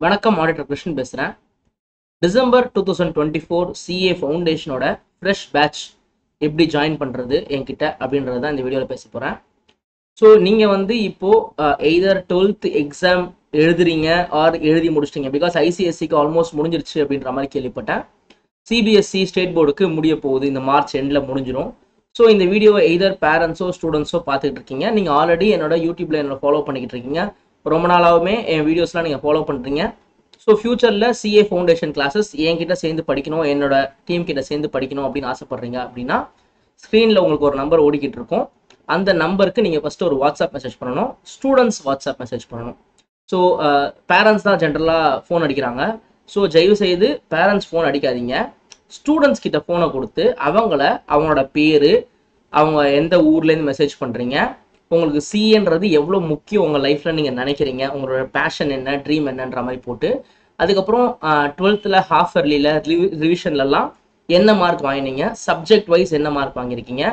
வணக்கம் ஆடிட்டர் கிருஷ்ணன் பேசுகிறேன். December 2024 CA ஃபவுண்டேஷனோட fresh batch எப்படி ஜாயின் பண்ணுறது என்கிட்ட அப்படின்றது தான் இந்த வீடியோவில் பேச போகிறேன். ஸோ நீங்கள் வந்து இப்போது எய்தர் 12th எக்ஸாம் எழுதுறீங்க ஆர் எழுதி முடிச்சிட்டிங்க. பிகாஸ் ஐசிஎஸ்சிக்கு ஆல்மோஸ்ட் முடிஞ்சிருச்சு அப்படின்ற மாதிரி கேள்விப்பட்டேன். சிபிஎஸ்சி ஸ்டேட் போர்டுக்கு முடிய போகுது, இந்த மார்ச் எண்டில் முடிஞ்சிடும். ஸோ இந்த வீடியோவை எய்தர் பேரண்ட்ஸோ ஸ்டூடெண்ட்ஸோ பார்த்துக்கிட்டு இருக்கீங்க. நீங்கள் ஆல்ரெடி என்னோட யூடியூப்பில் என்னோட ஃபாலோ பண்ணிக்கிட்டு இருக்கீங்க. ரொம்ப நாளாகவுமே என் வீடியோஸ்லாம் நீங்கள் ஃபாலோ பண்ணுறீங்க. ஸோ ஃபியூச்சரில் சிஏ ஃபவுண்டேஷன் கிளாஸஸ் என்கிட்ட சேர்ந்து படிக்கணும், என்னோட டீம் கிட்ட சேர்ந்து படிக்கணும் அப்படின்னு ஆசைப்பட்றீங்க அப்படின்னா ஸ்க்ரீனில் உங்களுக்கு ஒரு நம்பர் ஓடிக்கிட்டு இருக்கும். அந்த நம்பருக்கு நீங்கள் ஃபஸ்ட்டு ஒரு வாட்ஸ்அப் மெசேஜ் பண்ணணும். ஸ்டூடெண்ட்ஸ் வாட்ஸ்அப் மெசேஜ் பண்ணணும். ஸோ பேரண்ட்ஸ் தான் ஜென்ரலாக ஃபோன் அடிக்கிறாங்க. ஸோ தயவு செய்து பேரண்ட்ஸ் ஃபோன் அடிக்காதீங்க. ஸ்டூடெண்ட்ஸ் கிட்ட ஃபோனை கொடுத்து அவங்களோட பேர், அவங்க எந்த ஊர்லேருந்து மெசேஜ் பண்ணுறீங்க, உங்களுக்கு சிஏன்றது எவ்வளோ முக்கியம் உங்கள் லைஃப்பில் நீங்கள் நினைக்கிறீங்க, உங்களோட பேஷன் என்ன, ட்ரீம் என்னன்ற மாதிரி போட்டு, அதுக்கப்புறம் 12th ஹாஃப் இயர்லியில் ரிவிஷன்லலாம் என்ன மார்க் வாங்கினீங்க, சப்ஜெக்ட் வைஸ் என்ன மார்க் வாங்கியிருக்கீங்க.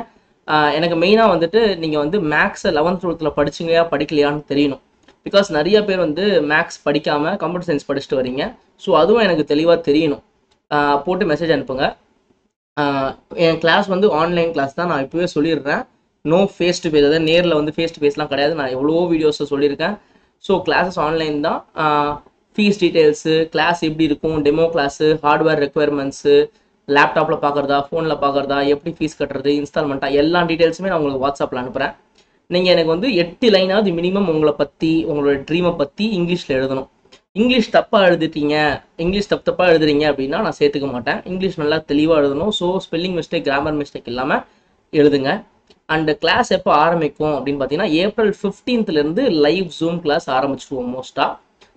எனக்கு மெயினாக வந்துட்டு நீங்கள் வந்து மேக்ஸை 11th 12th படிச்சிங்கயா படிக்கலையான்னு தெரியணும். பிகாஸ் நிறைய பேர் வந்து மேக்ஸ் படிக்காமல் கம்ப்யூட்டர் சயின்ஸ் படிச்சுட்டு வரீங்க. ஸோ அதுவும் எனக்கு தெளிவாக தெரியணும். போட்டு மெசேஜ் அனுப்புங்க. என் கிளாஸ் வந்து ஆன்லைன் கிளாஸ் தான், நான் இப்போவே சொல்லிடுறேன். நோ ஃபேஸ் டு ஃபேஸ், அதாவது நேரில் வந்து ஃபேஸ் டு ஃபேஸ்லாம் கிடையாது. நான் எவ்வளோ வீடியோஸை சொல்லியிருக்கேன். ஸோ கிளாஸஸ் ஆன்லைன் தான். ஃபீஸ் டீட்டெயில்ஸு, கிளாஸ் எப்படி இருக்கும், டெமோ கிளாஸு, ஹார்ட்வேர் ரெக்குயர்மெண்ட்ஸு, லேப்டாப்பில் பார்க்குறதா ஃபோனில் பார்க்குறதா, எப்படி ஃபீஸ் கட்டுறது, இன்ஸ்டால்மெண்ட்டாக, எல்லா டீட்டெயில்ஸுமே நான் உங்களுக்கு வாட்ஸ்அப்பில் அனுப்புகிறேன். நீங்கள் எனக்கு வந்து 8 லைனாவது மினிமம் உங்களை பற்றி, உங்களோட ட்ரீமை பற்றி இங்கிலீஷில் எழுதணும். இங்கிலீஷ் தப்பாக எழுதிட்டீங்க, இங்கிலீஷ் தப்பாக எழுதுறீங்க அப்படின்னா நான் சேர்த்துக்க மாட்டேன். இங்கிலீஷ் நல்லா தெளிவாக எழுதணும். So spelling mistake, grammar mistake இல்லாமல் எழுதுங்க. அண்ட் கிளாஸ் எப்போ ஆரம்பிக்கும் அப்படின்னு பார்த்தீங்கன்னா April 15th live Zoom class ஆரம்பிச்சிடுவோம் மோஸ்ட்டாக.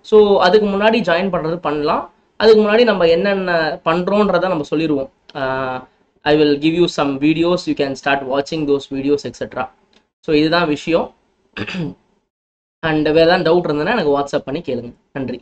ஸோ அதுக்கு முன்னாடி ஜாயின் பண்ணுறது பண்ணலாம். அதுக்கு முன்னாடி நம்ம என்னென்ன பண்ணுறோன்றதை நம்ம சொல்லிடுவோம். I will give you some videos, you can start வாட்சிங் தோஸ் வீடியோஸ் எக்ஸெட்ரா. ஸோ இதுதான் விஷயம். அண்ட் வேறு ஏதாவது டவுட் இருந்ததுன்னா எனக்கு வாட்ஸ்அப் பண்ணி கேளுங்க. நன்றி.